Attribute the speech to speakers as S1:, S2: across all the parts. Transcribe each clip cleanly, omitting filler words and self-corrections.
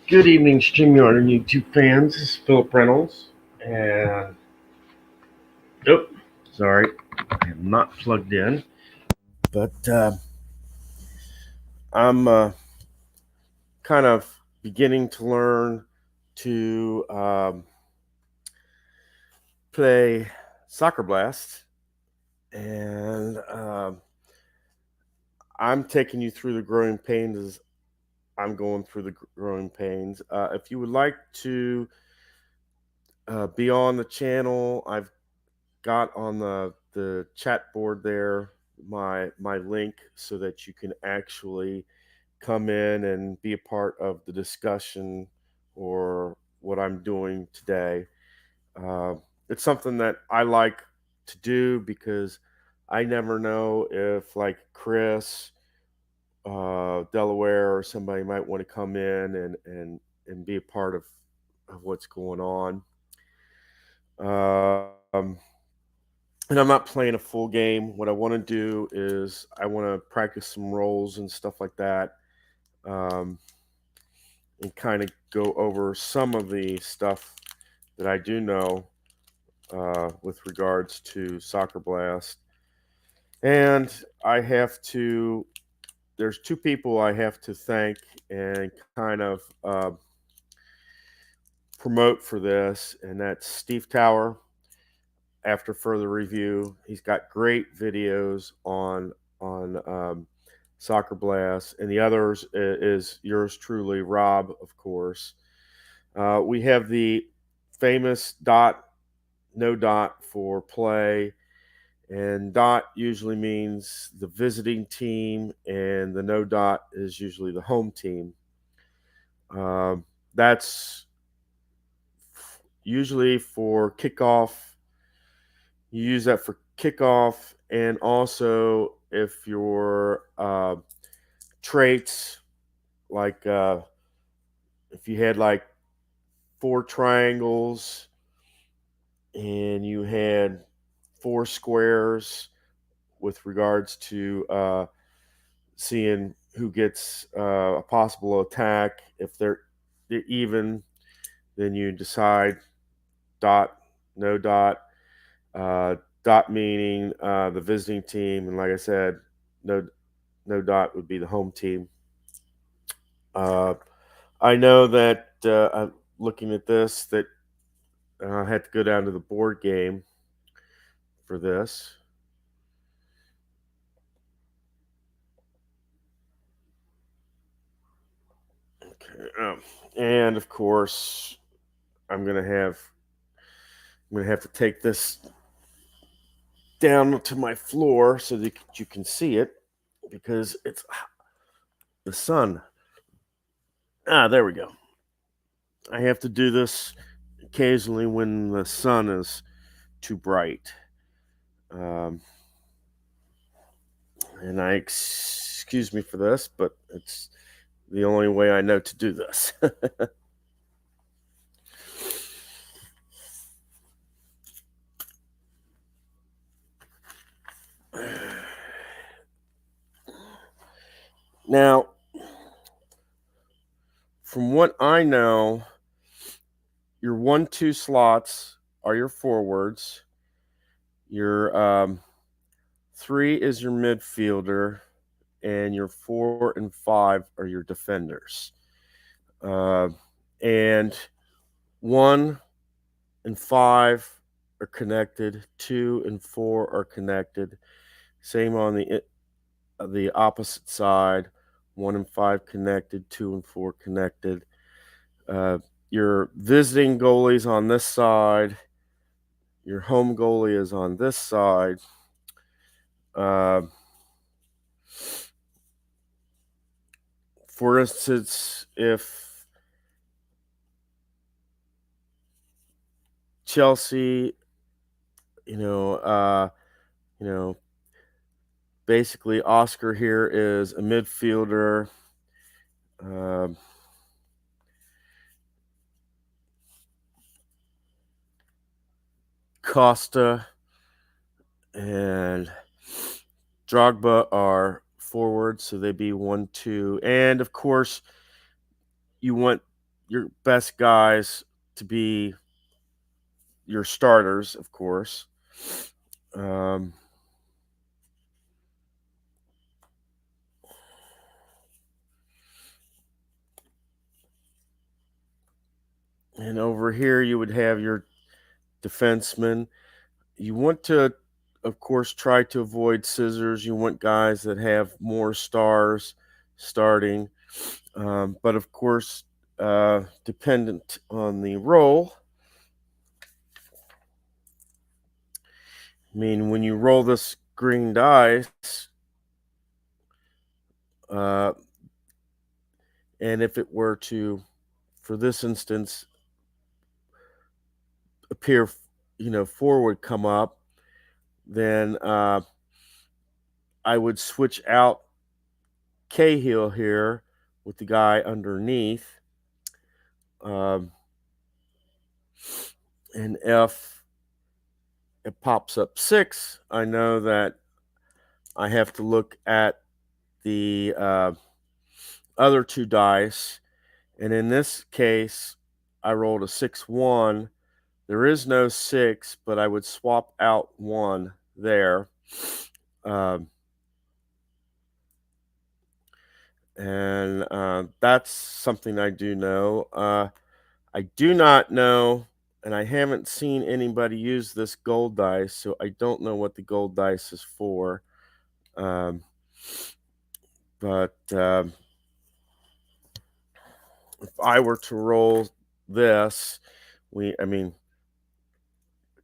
S1: Good evening, StreamYard and YouTube fans. This is Philip Reynolds. And, oh, sorry, I am not plugged in. But I'm kind of beginning to learn to play Soccer Blast. And I'm taking you through the growing pains as I'm going through the growing pains. If you would like to be on the channel, I've got on the chat board there my link so that you can actually come in and be a part of the discussion or what I'm doing today. Uh, it's something that I like to do because I never know if like Chris, Delaware, or somebody might want to come in and be a part of what's going on. Um, and I'm not playing a full game. What I want to do is I want to practice some roles and stuff like that, um, and kind of go over some of the stuff that I do know with regards to Soccer Blast. And I have to. There's two people I have to thank and kind of promote for this, and that's Steve Tower. After further review, he's got great videos on Soccer Blast, and the others is yours truly, Rob, of course. We have the famous dot, no dot for play, and dot usually means the visiting team, and the no dot is usually the home team. That's usually for kickoff. You use that for kickoff, and also if your traits, like if you had like four triangles and you had four squares with regards to seeing who gets a possible attack. If they're even, then you decide dot, no dot. Dot meaning the visiting team, and like I said, no dot would be the home team. Uh, I know that looking at this, that I had to go down to the board game for this. Okay, and of course, I'm gonna have to take this down to my floor so that you can see it because it's the sun. There we go. I have to do this occasionally when the sun is too bright. Um, and excuse me for this, but it's the only way I know to do this. Now, from what I know, your 1-2 slots are your forwards. Your 3 is your midfielder, and your 4 and 5 are your defenders. And 1 and 5 are connected. 2 and 4 are connected. Same on the opposite side. 1 and 5 connected. 2 and 4 connected. Your visiting goalie's on this side. Your home goalie is on this side. For instance, if Chelsea, you know, basically Oscar here is a midfielder. Costa and Drogba are forwards, so they'd be 1-2. And of course, you want your best guys to be your starters, of course. Um, and over here, you would have your defensemen. You want to, of course, try to avoid scissors. You want guys that have more stars starting. But of course, dependent on the role. I mean, when you roll this green dice, uh, and if it were to, for this instance, appear, forward come up, then I would switch out Cahill here with the guy underneath. Um, and if it pops up 6, I know that I have to look at the other 2 dice. And in this case, I rolled a 6-1. There is no 6, but I would swap out 1 there. Um, and that's something I do know. I do not know, and I haven't seen anybody use this gold dice, so I don't know what the gold dice is for. Um, but if I were to roll this,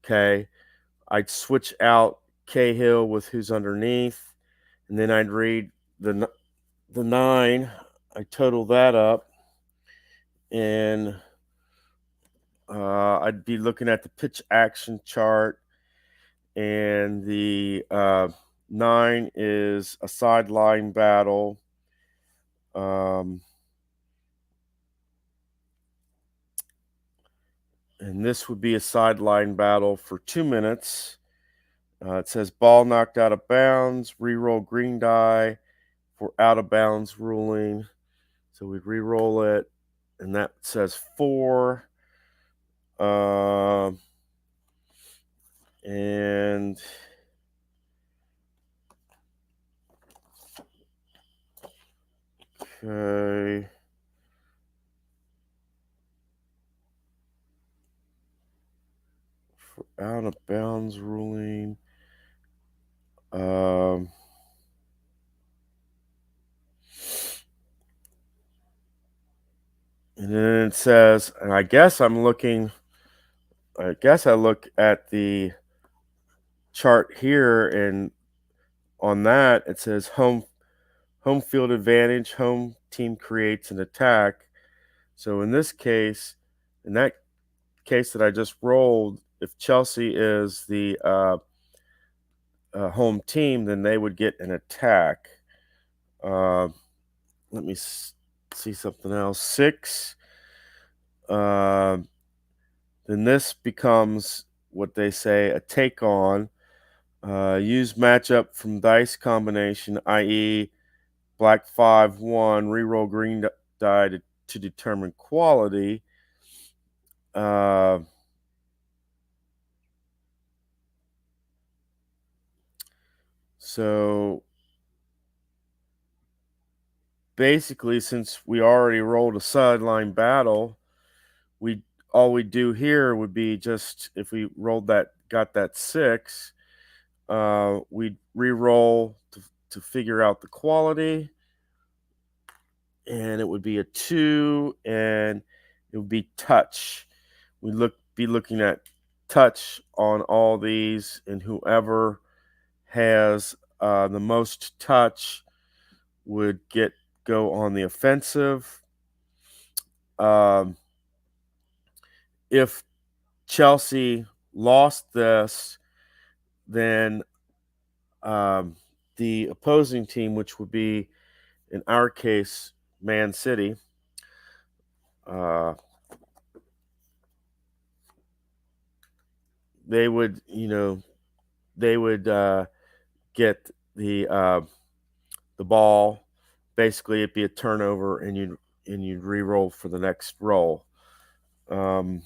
S1: okay, I'd switch out Cahill with who's underneath, and then I'd read the 9. I total that up, and I'd be looking at the pitch action chart, and the 9 is a sideline battle. And this would be a sideline battle for 2 minutes. It says ball knocked out of bounds, reroll green die for out of bounds ruling. So we'd re-roll it, and that says 4. And okay. For out of bounds ruling. And then it says, and I guess I look at the chart here, and on that it says home field advantage, home team creates an attack. So in that case that I just rolled, if Chelsea is the home team, then they would get an attack. Let me see something else. 6. Then this becomes what they say a take on. Use matchup from dice combination, i.e., black 5-1, reroll green die to determine quality. So basically, since we already rolled a sideline battle, all we do here would be just if we got that 6, we'd re-roll to figure out the quality, and it would be a 2, and it would be touch. Be looking at touch on all these, and whoever has the most touch would go on the offensive. If Chelsea lost this, then the opposing team, which would be in our case Man City, they would get the ball. Basically, it'd be a turnover, and you'd and you'd re-roll for the next roll. Um,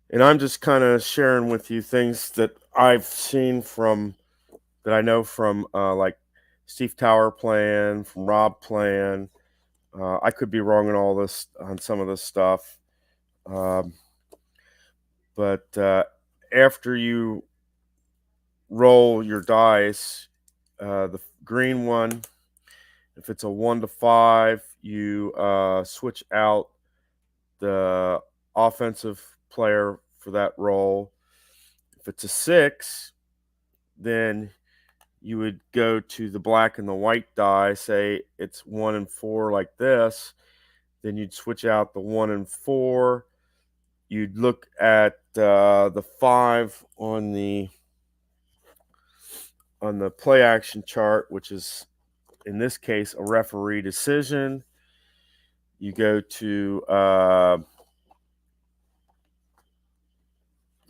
S1: and I'm just kind of sharing with you things that I've seen from that I know from like Steve Tower playing, from Rob playing. I could be wrong on all this on some of this stuff, um, but after you roll your dice, the green one, if it's a 1 to 5, you switch out the offensive player for that roll. If it's a 6, then you would go to the black and the white die. Say it's 1 and 4 like this. Then you'd switch out the 1 and 4. You'd look at the 5 on the play action chart, which is in this case a referee decision. You go to the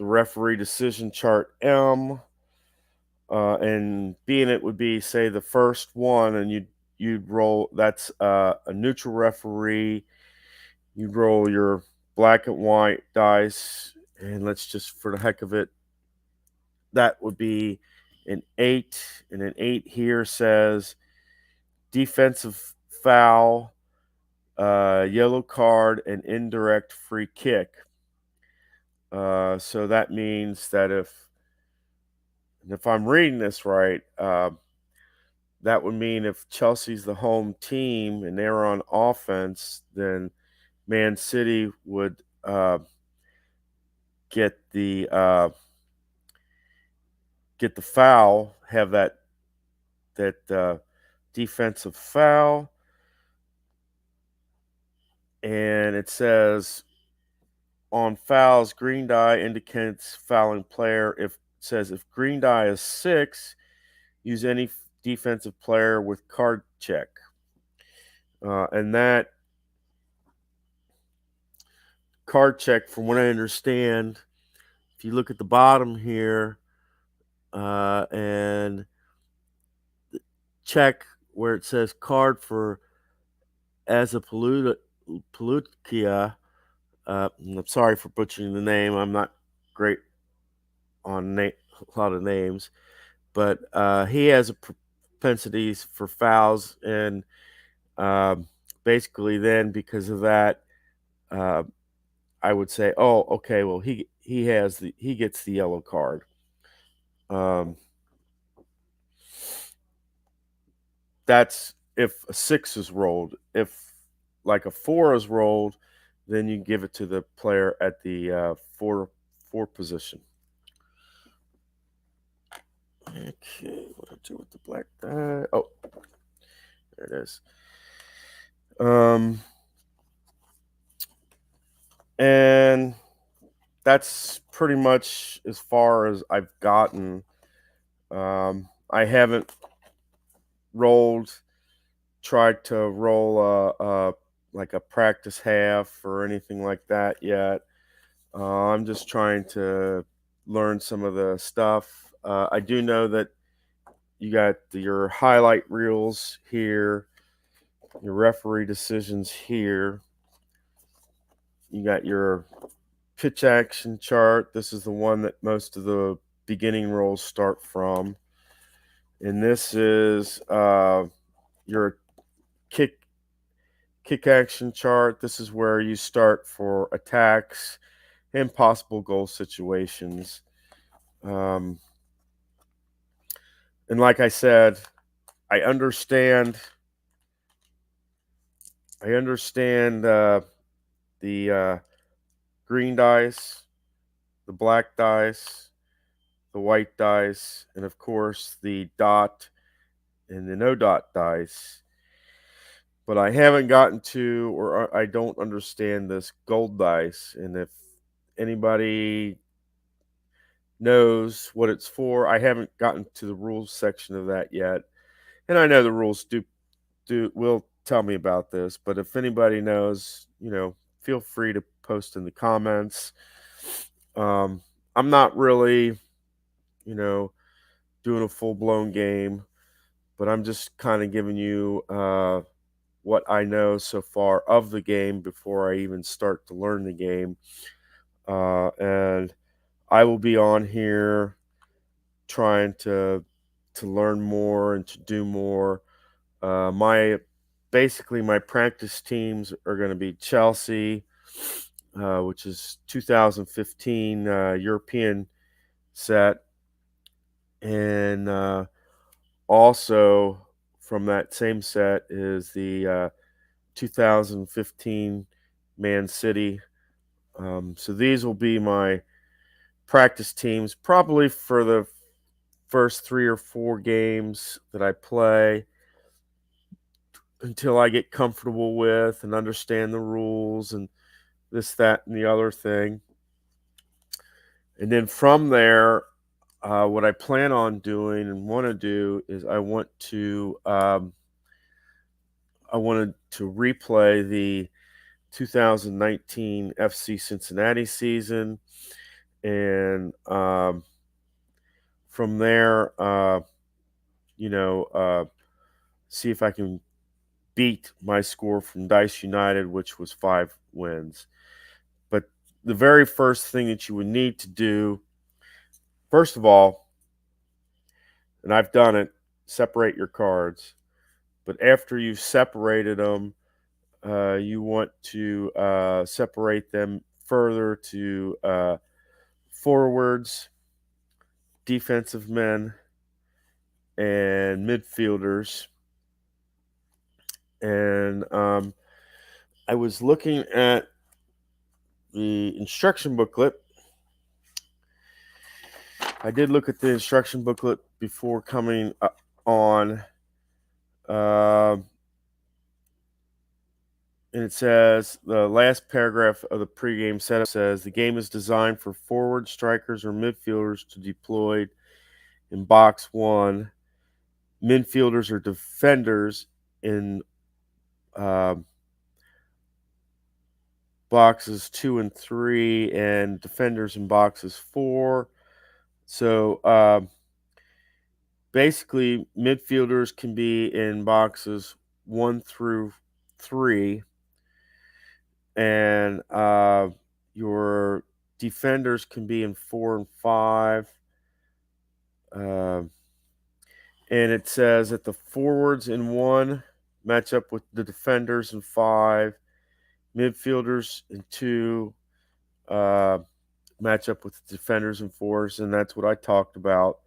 S1: referee decision chart M, and being it would be say the first one, and you'd roll. That's a neutral referee. You'd roll your black and white dice, and let's just for the heck of it, that would be an 8, and an 8 here says defensive foul, yellow card, and indirect free kick. So that means that if I'm reading this right, that would mean if Chelsea's the home team and they're on offense, then Man City would get the foul, have that defensive foul, and it says on fouls, green die indicates fouling player. If green die is 6, use any defensive player with card check. And that card check, from what I understand, if you look at the bottom here and check where it says card for as a Palutia. I'm sorry for butchering the name. I'm not great on a lot of names, but he has a propensities for fouls, and basically, then because of that, uh, I would say, oh, okay, well, he gets the yellow card. Um, that's if a 6 is rolled. If like a 4 is rolled, then you give it to the player at the 4 position. Okay, what I do with the black die? Oh, there it is. And that's pretty much as far as I've gotten. I haven't tried to roll like a practice half or anything like that yet. I'm just trying to learn some of the stuff. I do know that you got your highlight reels here, your referee decisions here. You got your pitch action chart. This is the one that most of the beginning rolls start from. And this is your kick action chart. This is where you start for attacks and possible goal situations. And like I said, I understand. The green dice, the black dice, the white dice, and of course the dot and the no dot dice. But I haven't gotten to, or I don't understand this gold dice. And if anybody knows what it's for, I haven't gotten to the rules section of that yet. And I know the rules will tell me about this, but if anybody knows, feel free to post in the comments. I'm not really, you know, doing a full blown game, but I'm just kind of giving you what I know so far of the game before I even start to learn the game. And I will be on here trying to learn more and to do more. My basically my practice teams are going to be Chelsea, which is 2015 European set, and also from that same set is the 2015 Man City. So these will be my practice teams, probably for the first 3 or 4 games that I play until I get comfortable with and understand the rules and this, that, and the other thing. And then from there, what I plan on doing and want to do is I wanted to replay the 2019 FC Cincinnati season, and from there, you know, see if I can beat my score from Dice United, which was 5 wins. But the very first thing that you would need to do, first of all, and I've done it, separate your cards. But after you've separated them, you want to separate them further to forwards, defensive men, and midfielders. And I was looking at the instruction booklet. I did look at the instruction booklet before coming on. Uh, and it says the last paragraph of the pregame setup says the game is designed for forward strikers or midfielders to deploy in box one. Midfielders or defenders in uh, boxes 2 and 3, and defenders in boxes 4. So basically, midfielders can be in boxes 1 through 3, and your defenders can be in 4 and 5. Uh, and it says that the forwards in 1 match up with the defenders in 5, midfielders in 2 uh, match up with the defenders in 4s, and that's what I talked about.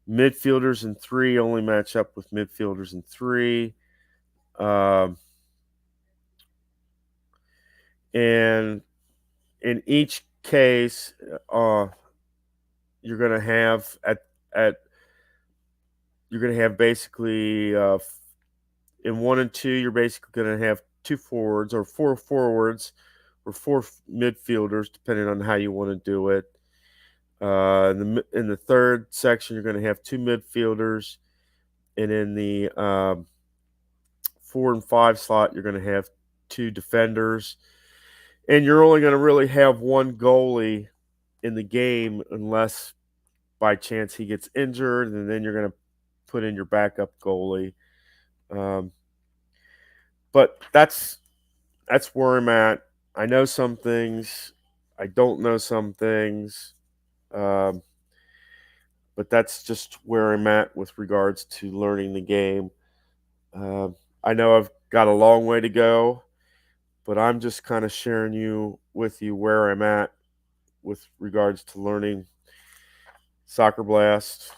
S1: Midfielders in 3 only match up with midfielders in 3. And in each case, you're going to have at you're going to have basically in 1 and 2, you're basically going to have 2 forwards or 4 forwards or 4 midfielders, depending on how you want to do it. In the third section, you're going to have 2 midfielders, and in the 4 and 5 slot, you're going to have 2 defenders, and you're only going to really have 1 goalie in the game unless by chance he gets injured, and then you're going to put in your backup goalie. But that's where I'm at. I know some things, I don't know some things, but that's just where I'm at with regards to learning the game. Uh, I know I've got a long way to go, but I'm just kind of sharing with you where I'm at with regards to learning Soccer Blast.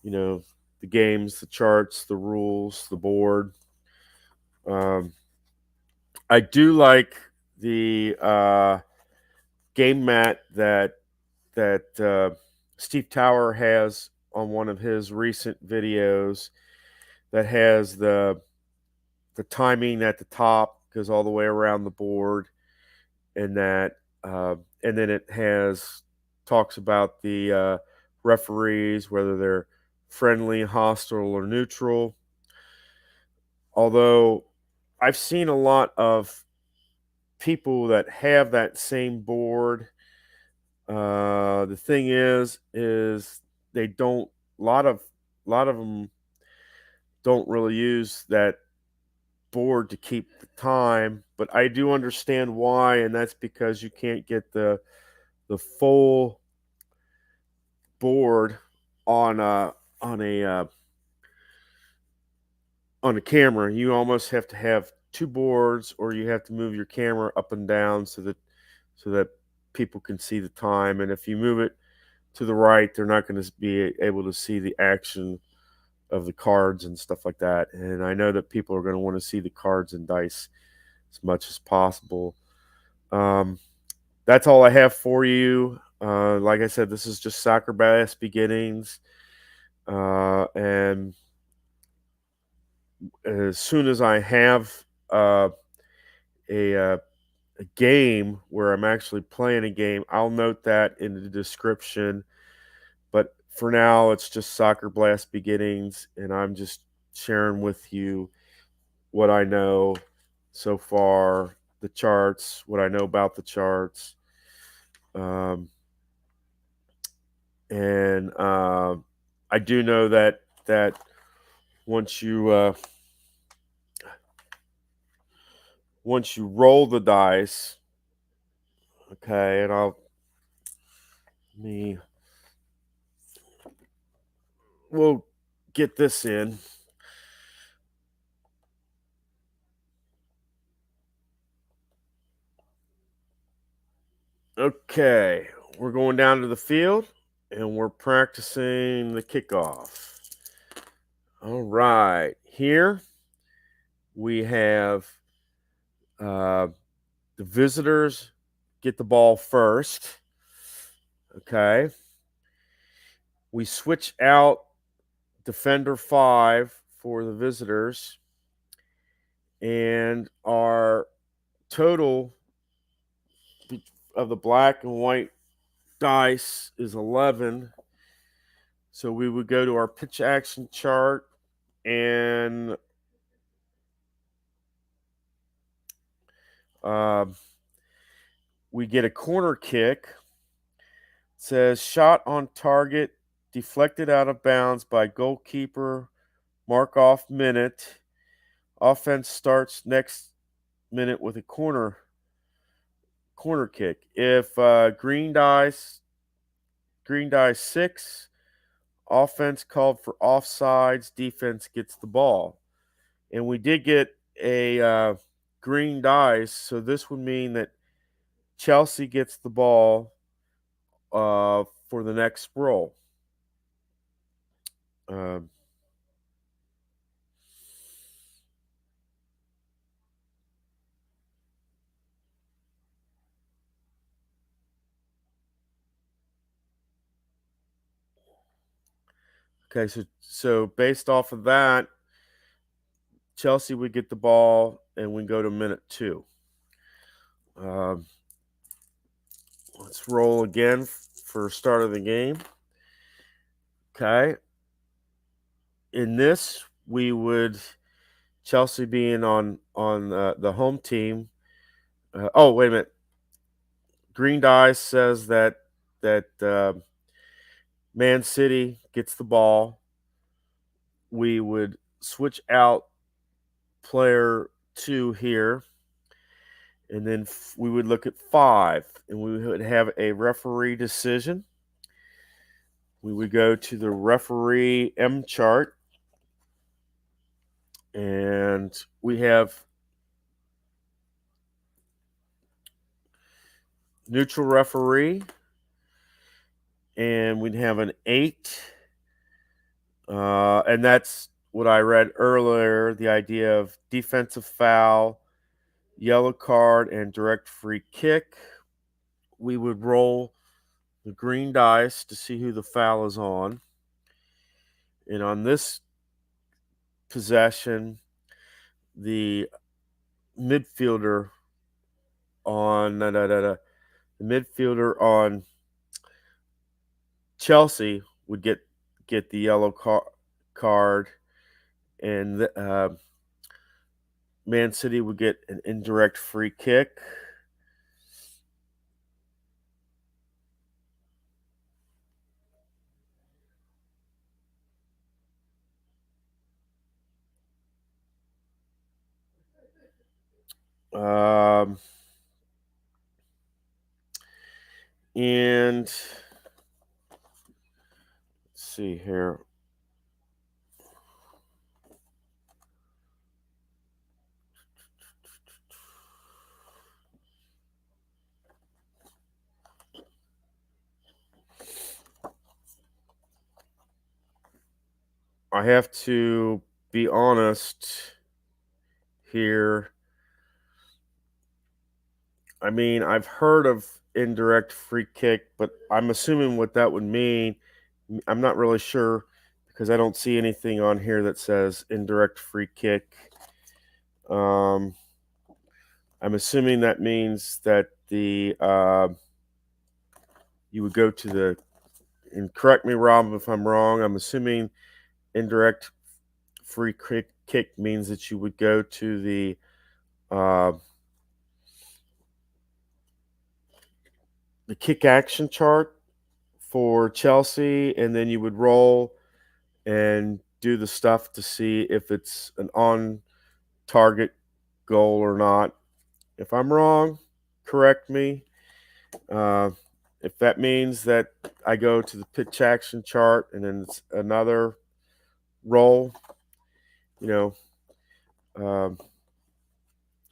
S1: You know, the games, the charts, the rules, the board. Um, I do like the game mat that Steve Tower has on one of his recent videos that has the timing at the top, goes all the way around the board, and that and then it has talks about the referees, whether they're friendly, hostile, or neutral. Although I've seen a lot of people that have that same board The thing is they don't. A lot of them don't really use that board to keep the time, but I do understand why, and that's because you can't get the full board on a on a on a camera. You almost have to have two boards, or you have to move your camera up and down so that people can see the time. And if you move it to the right, they're not going to be able to see the action of the cards and stuff like that. And I know that people are going to want to see the cards and dice as much as possible. Um, that's all I have for you. Like I said, this is just soccer bass beginnings. And as soon as I have uh, a, uh, a game where I'm actually playing a game, I'll note that in the description. But for now, it's just Soccer Blast Beginnings, and I'm just sharing with you what I know so far, the charts, what I know about the charts. Um, and I do know that once you once you roll the dice, okay, and me we'll get this in. Okay, we're going down to the field and we're practicing the kickoff. All right, here we have uh, the visitors get the ball first. Okay, we switch out defender 5 for the visitors, and our total of the black and white dice is 11. So we would go to our pitch action chart, and uh, we get a corner kick. It says shot on target, deflected out of bounds by goalkeeper, mark off minute. Offense starts next minute with a corner kick. If green dice 6, offense called for offsides, defense gets the ball. And we did get a green dice, so this would mean that Chelsea gets the ball for the next roll. Um, okay, so based off of that, Chelsea would get the ball, and we go to minute 2. Um, let's roll again for start of the game. Okay, in this we would Chelsea being on the home team. Oh, wait a minute. Green dice says that Man City gets the ball. We would switch out player 2 here, and then we would look at 5, and we would have a referee decision. We would go to the referee M chart, and we have neutral referee, and we'd have an 8. And that's what I read earlier, the idea of defensive foul, yellow card, and direct free kick. We would roll the green dice to see who the foul is on. And on this possession, the midfielder the midfielder on Chelsea would get the yellow card, and Man City would get an indirect free kick. Um, and let's see here. I have to be honest here. I mean, I've heard of indirect free kick, but I'm assuming what that would mean. I'm not really sure because I don't see anything on here that says indirect free kick. Um, I'm assuming that means that the you would go to the, and correct me, Rob, if I'm wrong. I'm assuming indirect free kick means that you would go to uh, the kick action chart for Chelsea, and then you would roll and do the stuff to see if it's an on target goal or not. If I'm wrong, correct me. Uh, if that means that I go to the pitch action chart and then it's another roll, you know, um,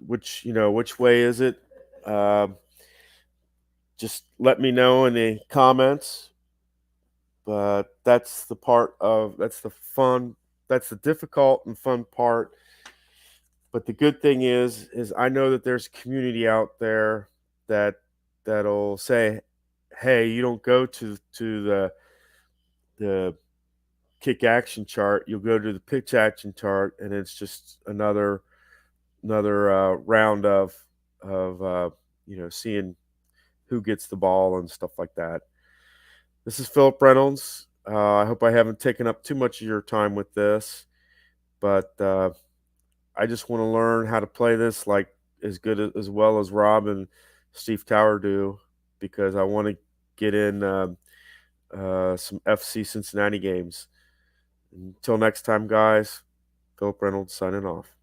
S1: which way is it? Uh, just let me know in the comments. But that's the fun, that's the difficult and fun part. But the good thing is I know that there's community out there that that'll say, "Hey, you don't go to the kick action chart. You'll go to the pitch action chart, and it's just another round of seeing who gets the ball and stuff like that." This is Philip Reynolds. I hope I haven't taken up too much of your time with this, but I just want to learn how to play this like as good as well as Rob and Steve Tower do, because I want to get in some FC Cincinnati games. Until next time, guys, Philip Reynolds signing off.